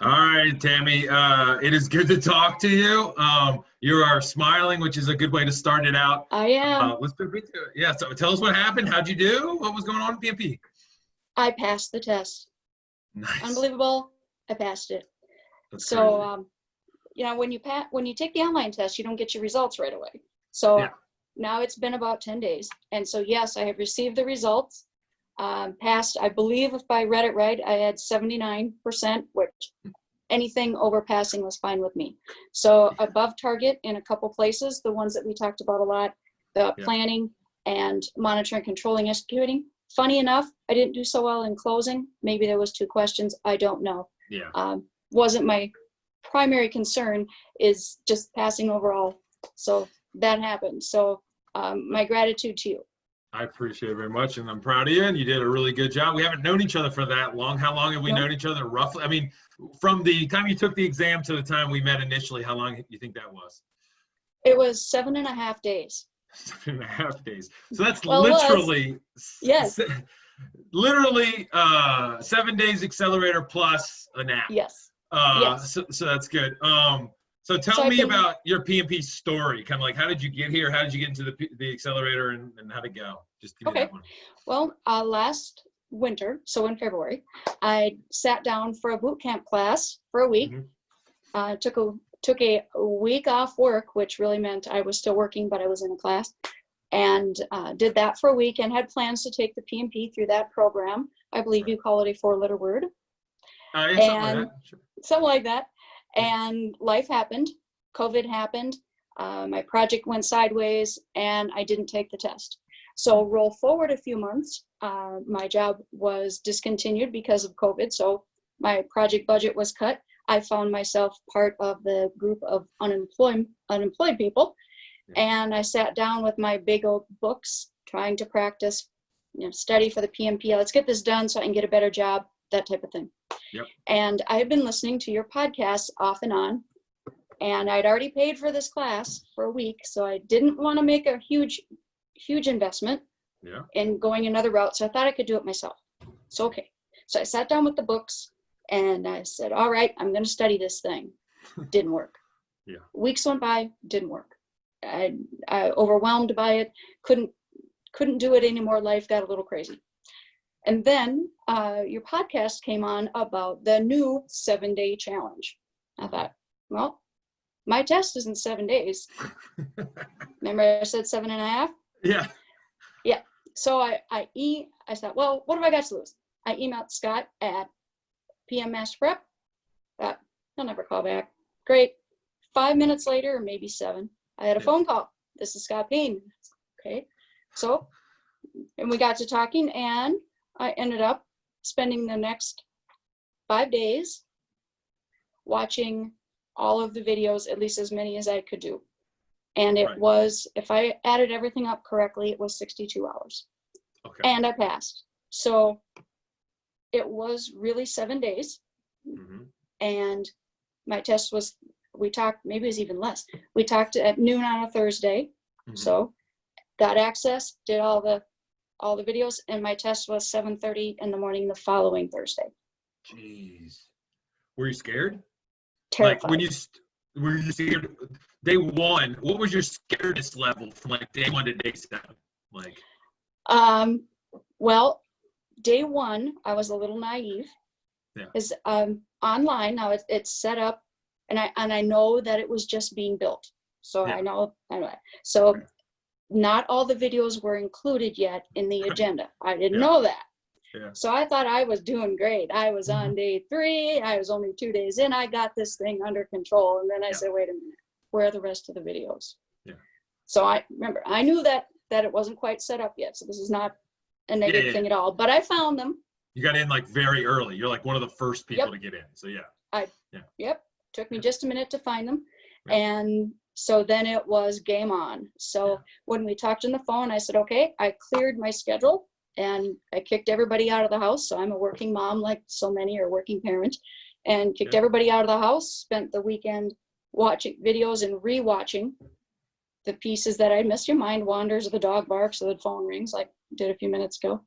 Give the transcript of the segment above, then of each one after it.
All right, Tammy. It is good to talk to you. You are smiling, which is a good way to start it out. I am. Let's go right to it. Yeah. So tell us what happened. How'd you do? What was going on in PMP? I passed the test. Nice. Unbelievable. I passed it. That's So, when you take the online test, you don't get your results right away. So Yeah. now it's been about 10 days. And so, yes, I have received the results. Passed, I believe if I read it right, I had 79%, which anything over passing was fine with me. So above target in a couple places, the ones that we talked about a lot, the Yeah. planning and monitoring, controlling, executing. Funny enough, I didn't do so well in closing. Maybe there was 2 questions. I don't know. Yeah. Wasn't my primary concern, is just passing overall. So that happened. So my gratitude to you. I appreciate it very much, and I'm proud of you, and you did a really good job. We haven't known each other for that long. How long have we known each other, roughly? I mean, from the time you took the exam to the time we met initially, how long do you think that was? It was 7.5 days. 7.5 days. So that's Well, literally, yes. literally 7 days accelerator plus a nap. Yes. Yes. So that's good. So tell me about your PMP story. Kind of like, how did you get here? How did you get into the accelerator, and how'd it go? Just give me that one. Well, last winter, so in February, I sat down for a boot camp class for a week. Took a week off work, which really meant I was still working, but I was in a class, and did that for a week and had plans to take the PMP through that program. I believe you call it a 4-letter word. Yeah, something like that. And life happened. COVID happened. My project went sideways, and I didn't take the test. So roll forward a few months. My job was discontinued because of COVID, so my project budget was cut. I found myself part of the group of unemployed people, and I sat down with my big old books, trying to practice, study for the PMP. Let's get this done so I can get a better job, that type of thing. Yep. And I had been listening to your podcast off and on, and I'd already paid for this class for a week, so I didn't want to make a huge investment in going another route, so I thought I could do it myself. So I sat down with the books, and I said, all right, I'm going to study this thing. Didn't work. Weeks went by, didn't work. I overwhelmed by it, couldn't do it anymore. Life got a little crazy. And then your podcast came on about the new 7-day challenge. I thought, well, my test is in 7 days. Remember I said 7.5? Yeah. Yeah. So I thought, well, what have I got to lose? I emailed Scott at PM Master Prep. He'll never call back. Great. 5 minutes later, or maybe 7, I had a phone call. This is Scott Payne. Okay. So, and we got to talking, and I ended up spending the next 5 days watching all of the videos, at least as many as I could do. And it was, if I added everything up correctly, it was 62 hours. Okay. And I passed. So it was really 7 days. And my test was, we talked, maybe it was even less. We talked at noon on a Thursday. So got access, did all the videos, and my test was 7:30 in the morning the following Thursday. Jeez. Were you scared? Terrified. Like were you scared day one? What was your scaredness level from like day 1 to day 7? Like, well, day 1, I was a little naive. Because online now it's set up, and I know that it was just being built. So I know anyway. So not all the videos were included yet in the agenda. I didn't know that. So I thought I was doing great. I was on day 3. I was only 2 days in. I got this thing under control. And then I said, wait a minute, where are the rest of the videos? So I remember, I knew that it wasn't quite set up yet. So this is not a negative thing at all. But I found them. You got in like very early. You're like one of the first people to get in. So Took me just a minute to find them. And so then it was game on. So when we talked on the phone, I said, okay, I cleared my schedule and I kicked everybody out of the house. So I'm a working mom, like so many are working parents, and kicked everybody out of the house, spent the weekend watching videos and rewatching the pieces that I missed. Your mind wanders, or the dog barks, or the phone rings, like did a few minutes ago.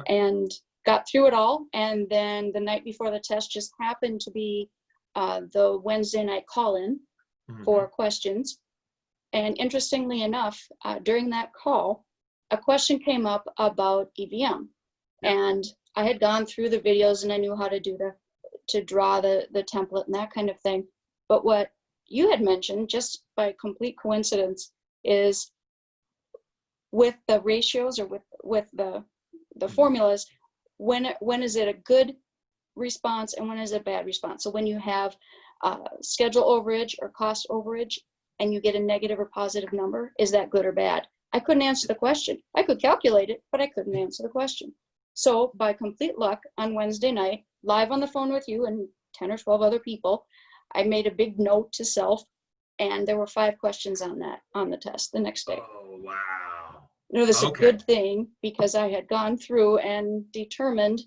And got through it all. And then the night before the test just happened to be the Wednesday night call-in for questions. And interestingly enough, during that call, a question came up about EVM. And I had gone through the videos and I knew how to do to draw the template and that kind of thing. But what you had mentioned, just by complete coincidence, is with the ratios or with the formulas, when is it a good response and when is it a bad response? So when you have schedule overage or cost overage and you get a negative or positive number, is that good or bad? I couldn't answer the question. I could calculate it, but I couldn't answer the question. So by complete luck, on Wednesday night, live on the phone with you and 10 or 12 other people, I made a big note to self, and there were 5 questions on the test the next day. Oh, wow. You know, this is a good thing because I had gone through and determined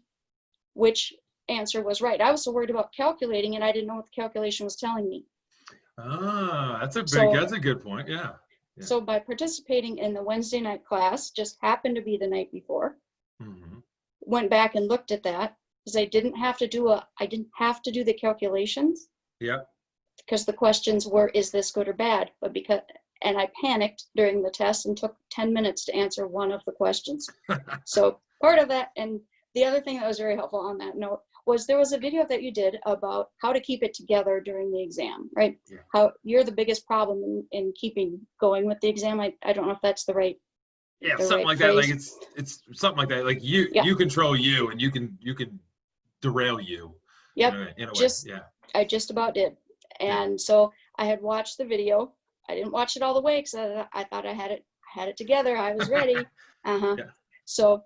which answer was right. I was so worried about calculating and I didn't know what the calculation was telling me. That's a good point. Yeah. So by participating in the Wednesday night class, just happened to be the night before, went back and looked at that because I didn't have to do the calculations. Yep. Because the questions were, is this good or bad? And I panicked during the test and took 10 minutes to answer one of the questions. So part of that, and the other thing that was very helpful on that note was there was a video that you did about how to keep it together during the exam, right? Yeah. How you're the biggest problem in keeping going with the exam. I don't know if that's the right. Yeah, something like that. Like it's something like that. Like you control you, and you can derail you. Yep. In a way. I just about did. And so I had watched the video. I didn't watch it all the way because I thought I had it together. I was ready. Yeah. So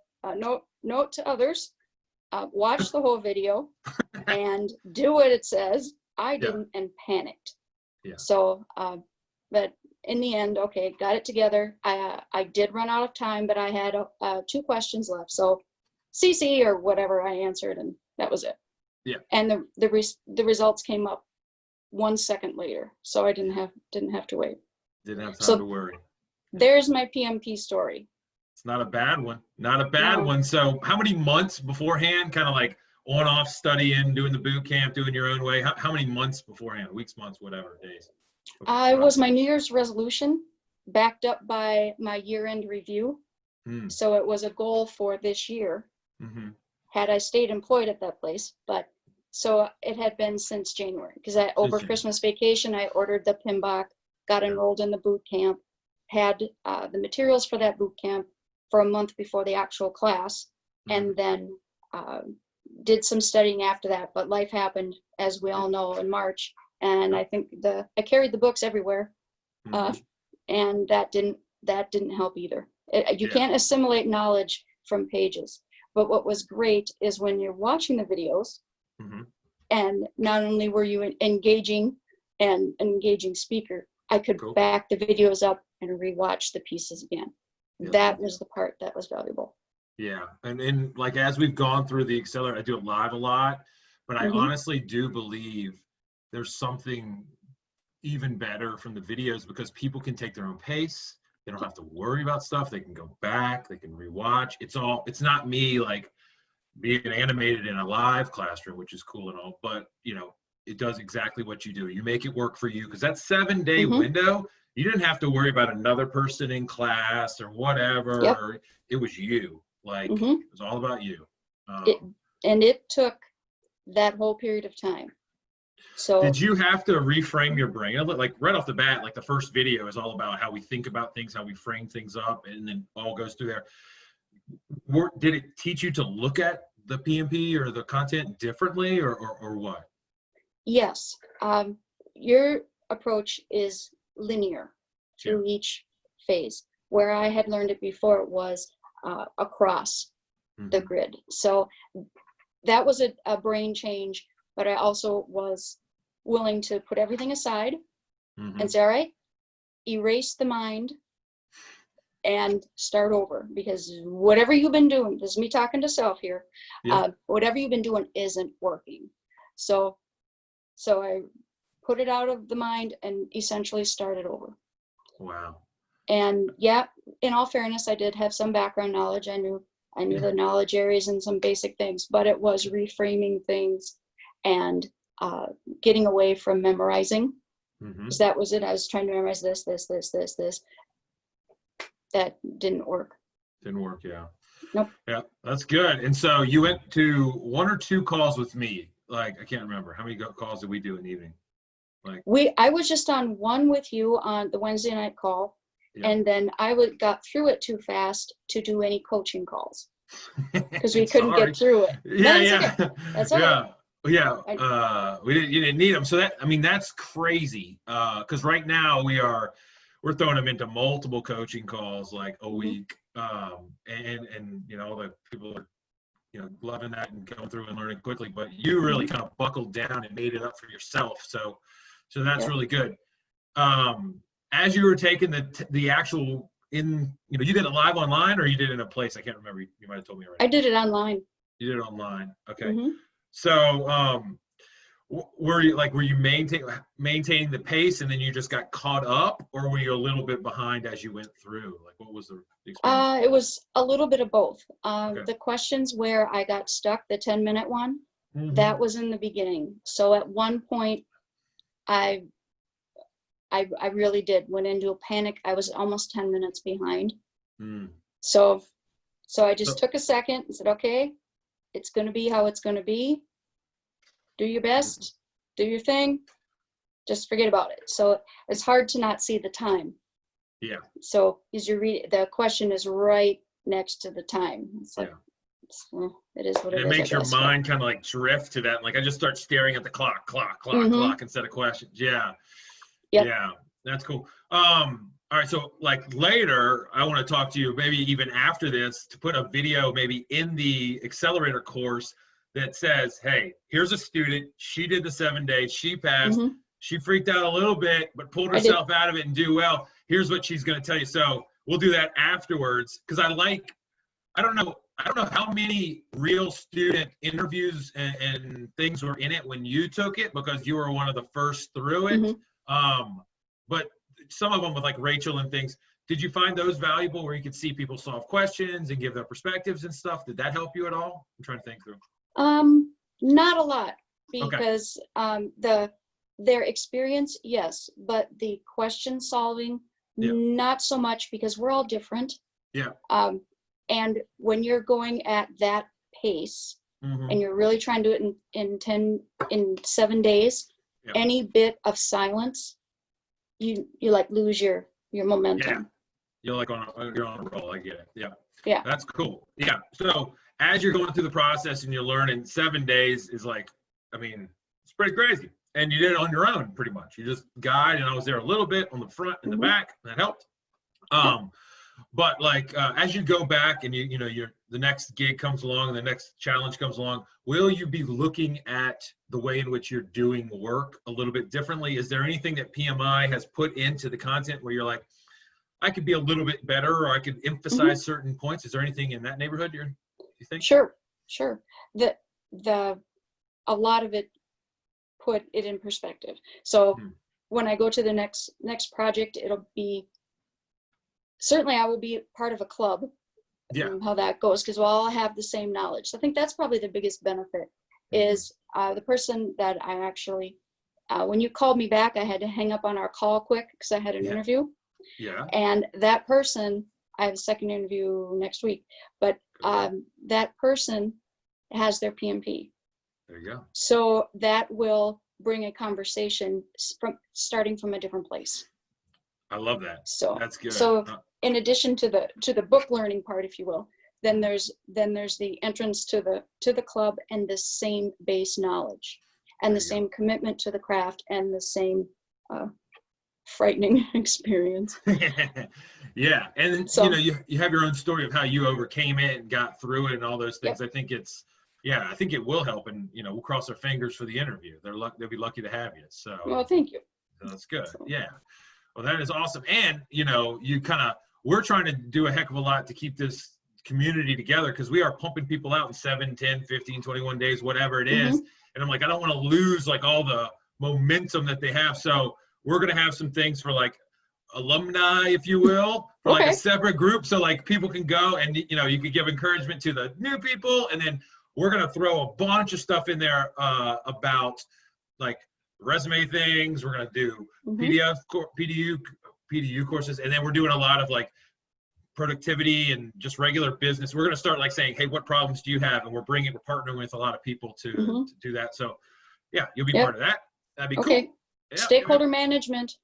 note to others, watch the whole video and do what it says. I didn't and panicked. Yeah. So, but in the end, okay, got it together. I did run out of time, but I had 2 questions left. So CC or whatever I answered, and that was it. Yeah. And the results came up 1 second later, so I didn't have to wait. Didn't have time to worry. There's my PMP story. It's not a bad one. Not a bad one. So how many months beforehand, kind of like on-off studying, doing the boot camp, doing your own way? How many months beforehand? Weeks, months, whatever, days? It was my New Year's resolution, backed up by my year-end review. So it was a goal for this year. Had I stayed employed at that place, but so it had been since January because over Christmas vacation, I ordered the PMBOK, got enrolled in the boot camp, had the materials for that boot camp for a month before the actual class, and then did some studying after that. But life happened, as we all know, in March, and I think I carried the books everywhere, and that didn't help either. You can't assimilate knowledge from pages. But what was great is when you're watching the videos, and not only were you engaging and an engaging speaker, I could back the videos up and rewatch the pieces again. That was the part that was valuable. Yeah, and like as we've gone through the accelerator, I do it live a lot, but I honestly do believe there's something even better from the videos because people can take their own pace. They don't have to worry about stuff. They can go back, they can rewatch. It's not me like being animated in a live classroom, which is cool and all, but it does exactly what you do. You make it work for you because that 7-day window, you didn't have to worry about another person in class or whatever. Or it was you. Like it was all about you. It took that whole period of time. So did you have to reframe your brain? Like right off the bat, like the first video is all about how we think about things, how we frame things up, and then all goes through there. Did it teach you to look at the PMP or the content differently or what? Yes. Your approach is linear through each phase. Where I had learned it before, it was across the grid. So that was a brain change, but I also was willing to put everything aside and say, all right, erase the mind and start over, because whatever you've been doing, this is me talking to self here, whatever you've been doing isn't working. So I put it out of the mind and essentially started over. Wow. And yeah, in all fairness, I did have some background knowledge. I knew the knowledge areas and some basic things, but it was reframing things and getting away from memorizing. Mm-hmm. Because that was it. I was trying to memorize this. That didn't work. Didn't work, yeah. Nope. Yeah, that's good. And so you went to 1 or 2 calls with me. Like, I can't remember. How many calls did we do in the evening? Like, I was just on one with you on the Wednesday night call, yeah. and then I got through it too fast to do any coaching calls because we couldn't get through it. Yeah, That's all right. Yeah. You didn't need them. So that's crazy. Because right now we're throwing them into multiple coaching calls like a week. And the people are, loving that and going through and learning quickly, but you really kind of buckled down and made it up for yourself. So that's really good. As you were taking the actual you did it live online or you did it in a place? I can't remember. You might have told me already. I did it online. You did it online. Okay. Mm-hmm. So, were you maintaining the pace and then you just got caught up, or were you a little bit behind as you went through? Like, what was the experience? It was a little bit of both. Okay. The questions where I got stuck, the 10-minute one, Mm-hmm. that was in the beginning. So at one point, I really went into a panic. I was almost 10 minutes behind. Mm. So I just took a second and said, okay, it's going to be how it's going to be. Do your best, do your thing, just forget about it. So it's hard to not see the time. Yeah. So as you read, the question is right next to the time. It's like, it is what it is. It makes your mind kind of like drift to that. Like I just start staring at the clock instead of questions. Yeah. Yep. Yeah. That's cool. All right. So like later, I want to talk to you maybe even after this to put a video maybe in the accelerator course that says, hey, here's a student. She did the 7 days. She passed. Mm-hmm. She freaked out a little bit, but pulled herself out of it and do well. Here's what she's going to tell you. So we'll do that afterwards. Because I don't know how many real student interviews and things were in it when you took it, because you were one of the first through it. Mm-hmm. But some of them with like Rachel and things, did you find those valuable where you could see people solve questions and give their perspectives and stuff? Did that help you at all? I'm trying to think through. Not a lot, because their experience, yes, but the question solving, not so much, because we're all different. Yeah. And when you're going at that pace, mm-hmm. and you're really trying to do it in 7 days, any bit of silence, you like lose your momentum. Yeah. You're on a roll. I get it. Yeah. Yeah. That's cool. Yeah. So as you're going through the process and you're learning, 7 days is like, it's pretty crazy. And you did it on your own pretty much. You just guide, and I was there a little bit on the front and the back. That helped. But like as you go back and the next gig comes along and the next challenge comes along, will you be looking at the way in which you're doing work a little bit differently? Is there anything that PMI has put into the content where you're like, I could be a little bit better, or I could emphasize certain points? Is there anything in that neighborhood you think? Sure. A lot of it put it in perspective. So when I go to the next project, it'll be, certainly I will be part of a club. Yeah. How that goes, because we'll all have the same knowledge. So I think that's probably the biggest benefit is the person that I actually, when you called me back, I had to hang up on our call quick because I had an interview. Yeah. And that person, I have a second interview next week, but that person has their PMP. There you go. So that will bring a conversation starting from a different place. I love that. So that's good. So in addition to the book learning part, if you will, then there's the entrance to the club and the same base knowledge and the same commitment to the craft and the same frightening experience. Yeah. And so, you have your own story of how you overcame it and got through it and all those things. I think I think it will help, and we'll cross our fingers for the interview. They'll be lucky to have you. So well, thank you. So that's good. So. Yeah. Well, that is awesome. And we're trying to do a heck of a lot to keep this community together, because we are pumping people out in 7, 10, 15, 21 days, whatever it is. And I'm like, I don't want to lose like all the momentum that they have. So we're going to have some things for like alumni, if you will, for like a separate group. So like people can go and, you could give encouragement to the new people. And then we're going to throw a bunch of stuff in there about like resume things. We're going to do PDU courses, and then we're doing a lot of like productivity and just regular business. We're going to start like saying, hey, what problems do you have? And we're partnering with a lot of people to do that. So yeah, you'll be part of that. That'd be cool. Yeah, stakeholder management.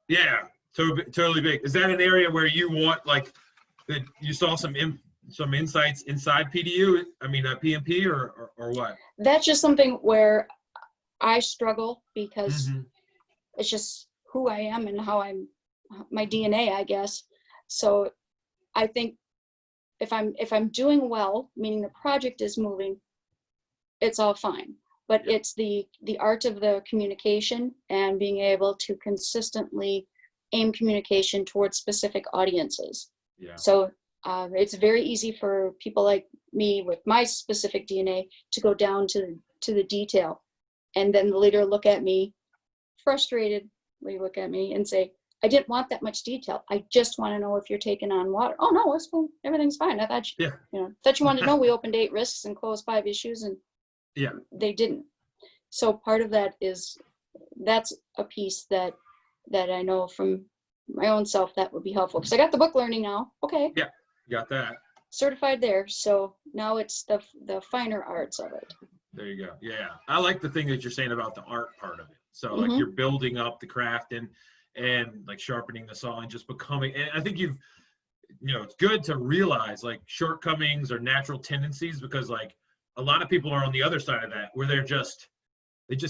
Yeah, totally big. Is that an area where you want like that you saw some insights inside PDU? I mean, PMP or what? That's just something where I struggle because it's just who I am and how my DNA, I guess. So I think if I'm doing well, meaning the project is moving, it's all fine. But it's the art of the communication and being able to consistently aim communication towards specific audiences. Yeah. So it's very easy for people like me with my specific DNA to go down to the detail, and then the leader look at me, frustratedly look at me and say, I didn't want that much detail. I just want to know if you're taking on water. Oh no, it's cool. Everything's fine. I thought thought you wanted to know we opened 8 risks and closed 5 issues, and they didn't. So part of that that's a piece that I know from my own self that would be helpful, because I got the book learning now. Okay. Yeah, got that. Certified there. So now it's the finer arts of it. There you go. Yeah, I like the thing that you're saying about the art part of it. So like you're building up the craft and like sharpening the saw and just becoming. And I think it's good to realize like shortcomings or natural tendencies, because like a lot of people are on the other side of that where they just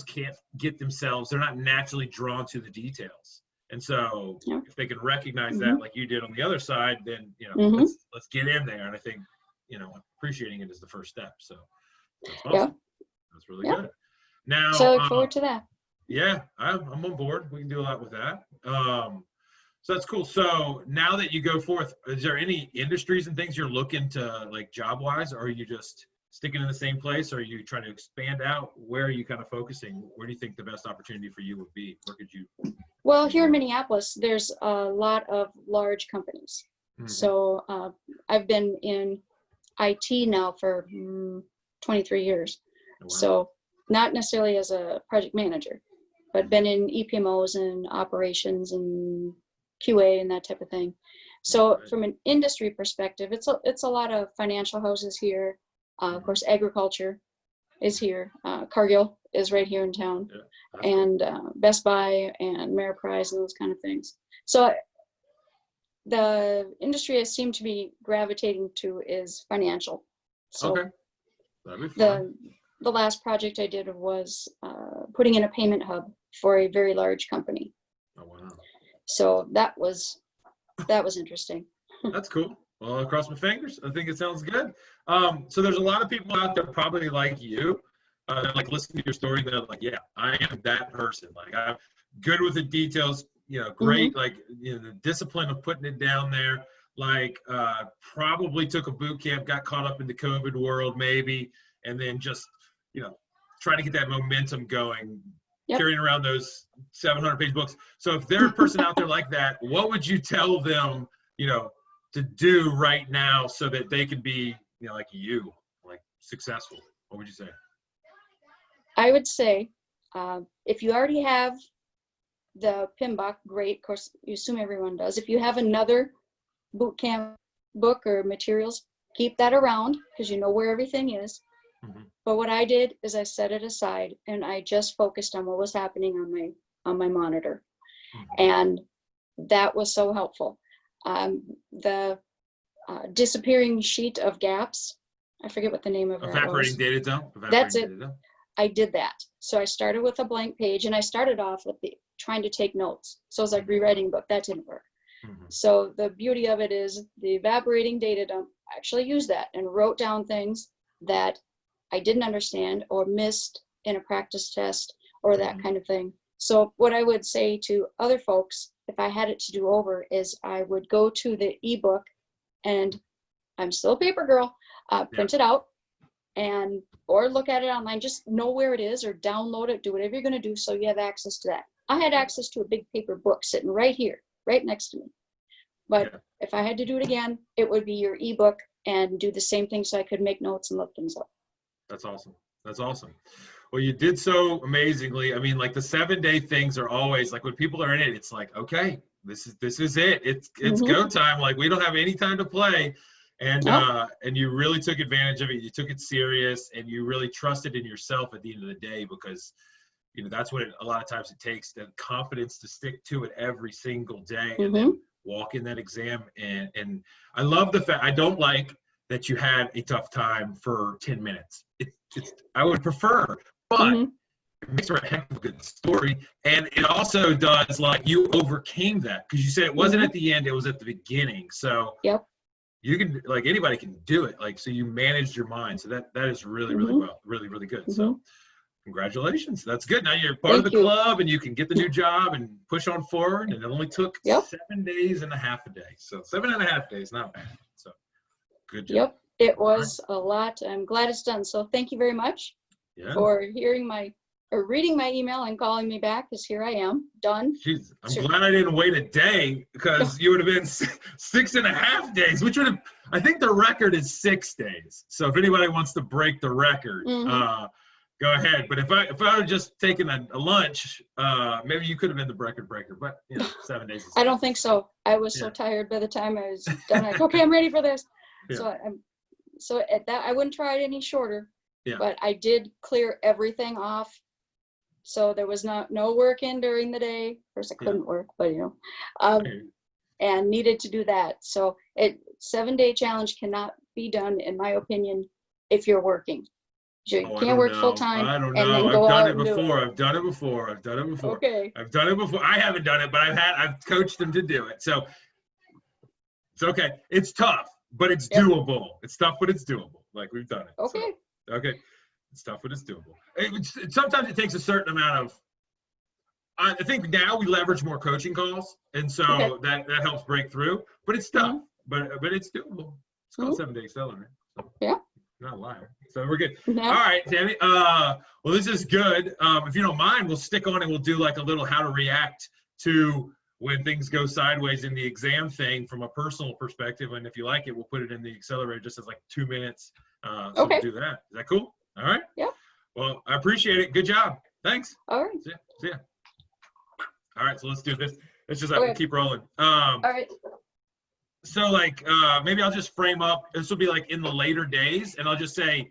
can't get themselves. They're not naturally drawn to the details. And so if they can recognize that like you did on the other side, then let's get in there. And I think appreciating it is the first step. So that's awesome. That's really good. Now, so I look forward to that. Yeah, I'm on board. We can do a lot with that. So that's cool. So now that you go forth, is there any industries and things you're looking to like job wise, or are you just sticking in the same place? Or are you trying to expand out? Where are you kind of focusing? Where do you think the best opportunity for you would be? Where could you? Well, here in Minneapolis, there's a lot of large companies. So I've been in IT now for 23 years. Oh, wow. So not necessarily as a project manager, but been in EPMOs and operations and QA and that type of thing. So from an industry perspective, it's a lot of financial houses here. Of course, agriculture is here. Cargill is right here in town, and Best Buy and Ameriprise and those kind of things. So the industry I seem to be gravitating to is financial. So the last project I did was putting in a payment hub for a very large company. Oh wow! So that was interesting. That's cool. Well, I'll cross my fingers. I think it sounds good. So there's a lot of people out there probably like you, that like listen to your story. They're like, yeah, I am that person. Like I'm good with the details. Great. Like the discipline of putting it down there. Like probably took a boot camp, got caught up in the COVID world maybe, and then just trying to get that momentum going. Carrying around those 700-page books. So if there's a person out there like that, what would you tell them, to do right now so that they can be, like you, like successful? What would you say? I would say, if you already have the PMBOK, great. Of course, you assume everyone does. If you have another boot camp book or materials, keep that around because you know where everything is. But what I did is I set it aside and I just focused on what was happening on my monitor, and that was so helpful. The disappearing sheet of gaps, I forget what the name of it was. Evaporating data dump. That's it. I did that. So I started with a blank page and I started off with trying to take notes. So it was like rewriting a book. That didn't work. So the beauty of it is the evaporating data dump. I actually used that and wrote down things that I didn't understand or missed in a practice test or that kind of thing. So what I would say to other folks, if I had it to do over, is I would go to the ebook, and I'm still a paper girl, print it out or look at it online. Just know where it is or download it, do whatever you're going to do so you have access to that. I had access to a big paper book sitting right here, right next to me. But if I had to do it again, it would be your ebook and do the same thing so I could make notes and look things up. That's awesome. That's awesome. Well, you did so amazingly. I mean, like the 7-day things are always like when people are in it, it's like, okay, this is it. It's go time. Like we don't have any time to play. And Nope. and you really took advantage of it. You took it serious, and you really trusted in yourself at the end of the day, because that's what a lot of times it takes, the confidence to stick to it every single day and then walk in that exam. And I love the fact, I don't like that you had a tough time for 10 minutes. I would prefer, but it makes for a heck of a good story. And it also does, like, you overcame that, because you said it wasn't at the end, it was at the beginning. So Yep. you can, like, anybody can do it. Like, so you managed your mind. So that is really, really well, really, really good. So congratulations. That's good. Now you're part of the club, and you can get the new job and push on forward. And it only took 7 days and a half a day. So 7.5 days, not bad. So good job. Yep. It was a lot. I'm glad it's done. So thank you very much for reading my email and calling me back, because here I am, done. Jeez, I'm glad I didn't wait a day, because you would have been 6.5 days, which would have, I think the record is 6 days. So if anybody wants to break the record, go ahead. But if I had just taken a lunch, maybe you could have been the record breaker. But 7 days. I don't think so. I was so tired by the time I was done. Like, okay, I'm ready for this. So at that, I wouldn't try it any shorter. But I did clear everything off. So there was no work in during the day. Of course, I couldn't work, but and needed to do that. So 7-day challenge cannot be done, in my opinion, if you're working. You can't work full time. I don't and know. then go I've out done it before. I've done it before. Okay. I've done it before. I haven't done it, but I've coached them to do it. So it's okay. It's tough, but it's doable. It's tough, but it's doable. Like, we've done it. Okay. So, okay. It's tough, but it's doable. Sometimes it takes a certain amount of, I think now we leverage more coaching calls, and so that helps break through. But it's tough, but it's doable. It's called 7-day accelerator. So. Not a liar. So we're good. No. All right, Tammy. Well, this is good. If you don't mind, we'll stick on and we'll do like a little how to react to when things go sideways in the exam thing from a personal perspective. And if you like it, we'll put it in the accelerator just as like 2 minutes. So we'll do that. Is that cool? All right. Yeah. Well, I appreciate it. Good job. Thanks. All right. See ya. All right. So let's do this. Let's just keep rolling. All right. So, like, maybe I'll just frame up, this will be like in the later days, and I'll just say,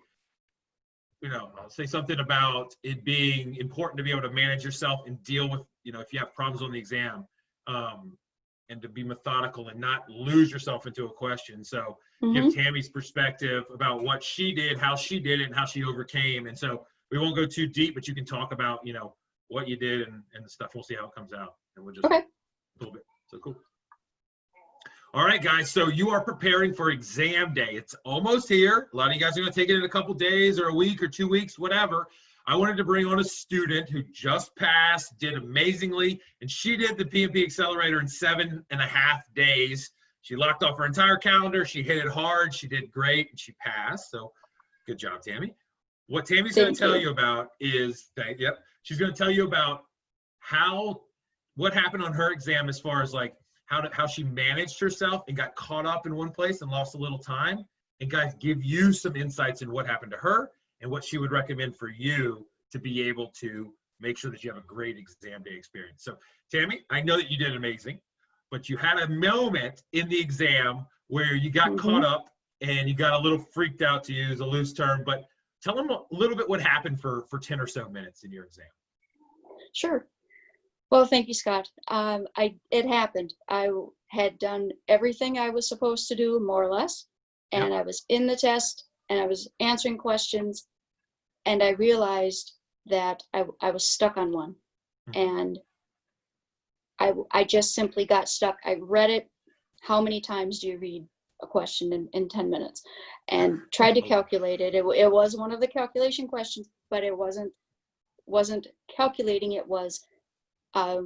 I'll say something about it being important to be able to manage yourself and deal with, if you have problems on the exam, and to be methodical and not lose yourself into a question. So give Tammy's perspective about what she did, how she did it, and how she overcame. And so we won't go too deep, but you can talk about, what you did and the stuff. We'll see how it comes out. And we'll just a little bit. So cool. All right, guys, so you are preparing for exam day. It's almost here. A lot of you guys are going to take it in a couple days or a week or 2 weeks, whatever. I wanted to bring on a student who just passed, did amazingly, and she did the PMP Accelerator in 7.5 days. She locked off her entire calendar. She hit it hard. She did great, and she passed. So good job, Tammy. What Tammy's going to tell you about is, she's going to tell you about what happened on her exam as far as like, how she managed herself and got caught up in one place and lost a little time, and guys, give you some insights in what happened to her and what she would recommend for you to be able to make sure that you have a great exam day experience. So Tammy, I know that you did amazing, but you had a moment in the exam where you got caught up and you got a little freaked out, to use a loose term, but tell them a little bit what happened for 10 or so minutes in your exam. Sure. Well, thank you, Scott. It happened. I had done everything I was supposed to do, more or less, and I was in the test, and I was answering questions, and I realized that I was stuck on one, and I just simply got stuck. I read it. How many times do you read a question in 10 minutes? And tried to calculate it. It was one of the calculation questions, but it wasn't calculating. It was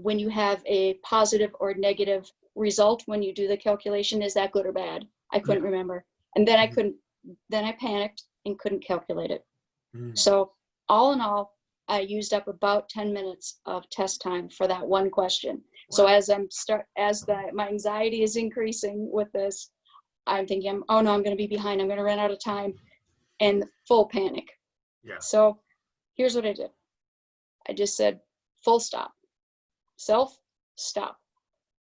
when you have a positive or negative result when you do the calculation, is that good or bad? I couldn't remember. And then I panicked and couldn't calculate it. So all in all, I used up about 10 minutes of test time for that one question. So as my anxiety is increasing with this, I'm thinking, oh no, I'm going to be behind. I'm going to run out of time, and full panic. So here's what I did. I just said, full stop. Self, stop.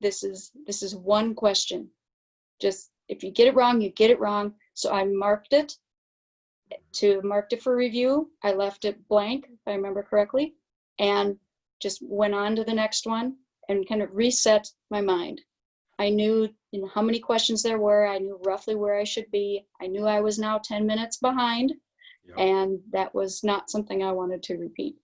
This is one question. Just, if you get it wrong, you get it wrong. So I marked it for review. I left it blank, if I remember correctly, and just went on to the next one and kind of reset my mind. I knew, how many questions there were. I knew roughly where I should be. I knew I was now 10 minutes behind. Yep. And that was not something I wanted to repeat.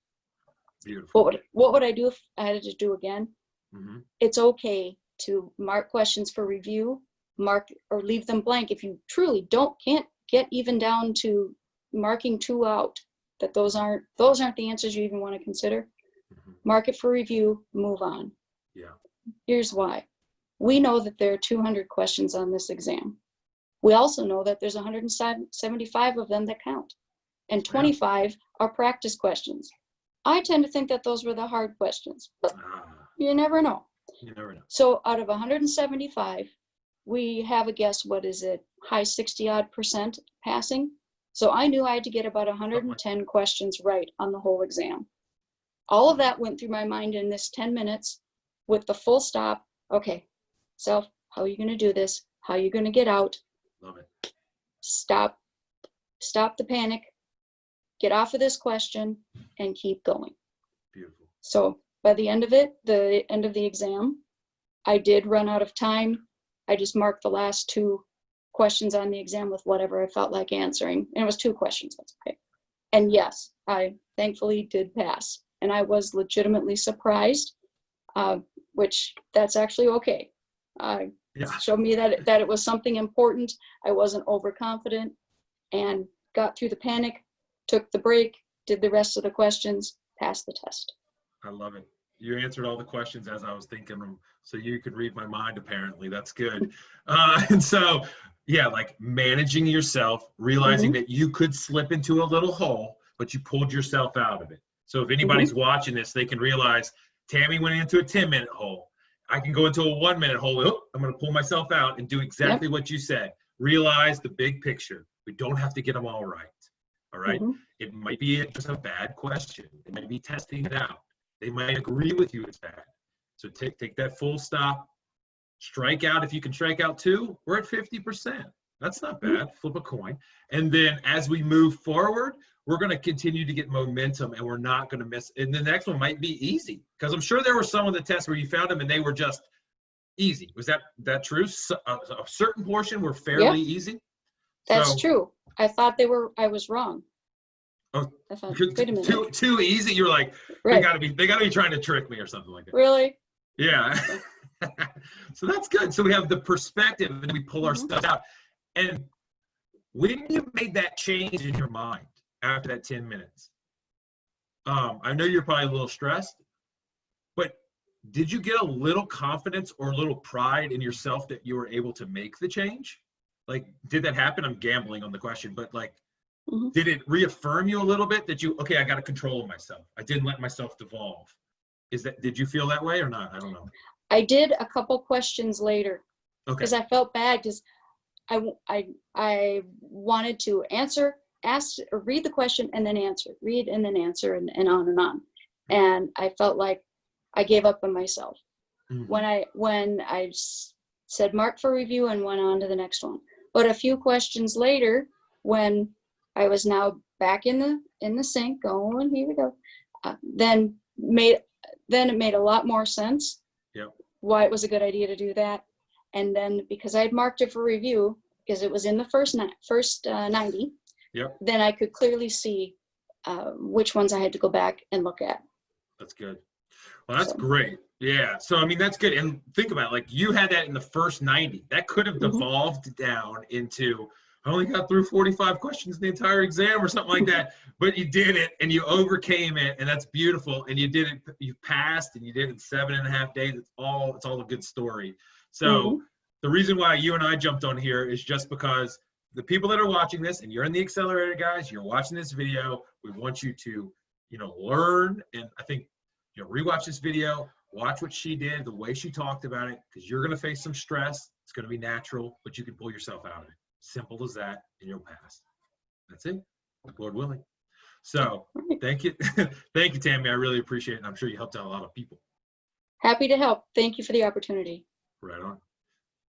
Beautiful. What would I do if I had to do again? Mm-hmm. It's okay to mark questions for review, mark or leave them blank if you truly can't get even down to marking 2 out, that those aren't the answers you even want to consider. Mm-hmm. Mark it for review, move on. Yeah. Here's why. We know that there are 200 questions on this exam. We also know that there's 175 of them that count, and 25 are practice questions. I tend to think that those were the hard questions, but you never know. You never know. So out of 175, we have a guess, what is it, high 60-odd% passing? So I knew I had to get about 110 questions right on the whole exam. All of that went through my mind in this 10 minutes with the full stop. Okay, self, how are you going to do this? How are you going to get out? Love it. Stop the panic. Get off of this question and keep going. Beautiful. So by the end of the exam, I did run out of time. I just marked the last 2 questions on the exam with whatever I felt like answering. And it was 2 questions, that's okay. And yes, I thankfully did pass. And I was legitimately surprised, which that's actually okay. Showed me that it was something important. I wasn't overconfident, and got through the panic, took the break, did the rest of the questions, passed the test. I love it. You answered all the questions as I was thinking them, so you could read my mind, apparently. That's good. And so, yeah, like managing yourself, realizing that you could slip into a little hole, but you pulled yourself out of it. So if anybody's watching this, they can realize Tammy went into a 10-minute hole. I can go into a 1-minute hole. Oh, I'm going to pull myself out and do exactly what you said. Realize the big picture. We don't have to get them all right. All right. It might be just a bad question. It might be testing it out. They might agree with you it's bad. So take that full stop. Strike out. If you can strike out 2, we're at 50%. That's not bad. Flip a coin. And then as we move forward, we're going to continue to get momentum, and we're not going to miss. And the next one might be easy, because I'm sure there were some of the tests where you found them and they were just easy. Was that true? A certain portion were fairly easy. That's true. I thought I was wrong. Oh, I thought, wait a minute. Too easy. You're like, they gotta be trying to trick me or something like that. Really? Yeah. So that's good. So we have the perspective, and we pull ourselves out. And when you made that change in your mind after that 10 minutes, I know you're probably a little stressed, but did you get a little confidence or a little pride in yourself that you were able to make the change? Like, did that happen? I'm gambling on the question, but like, did it reaffirm you a little bit that I got to control myself? I didn't let myself devolve. Did you feel that way or not? I don't know. I did a couple questions later, because I felt bad, because I wanted to ask or read the question and then answer, read and then answer, and on and on. And I felt like I gave up on myself when I said mark for review and went on to the next one. But a few questions later, when I was now back in the sink going, here we go, then it made a lot more sense why it was a good idea to do that. And then because I had marked it for review, because it was in the first 90, then I could clearly see which ones I had to go back and look at. That's good. Well, that's great. Yeah. So, I mean, that's good. And think about it, like you had that in the first 90. That could have devolved down into, I only got through 45 questions in the entire exam or something like that. But you did it and you overcame it, and that's beautiful. And you did it, you passed, and you did it in 7.5 days. It's all a good story. So the reason why you and I jumped on here is just because the people that are watching this, and you're in the accelerator, guys, you're watching this video, we want you to, learn. And I think, rewatch this video, watch what she did, the way she talked about it, because you're going to face some stress. It's going to be natural, but you can pull yourself out of it. Simple as that, and you'll pass. That's it, Lord willing. So thank you. Thank you, Tammy. I really appreciate it. And I'm sure you helped out a lot of people. Happy to help. Thank you for the opportunity. Right on.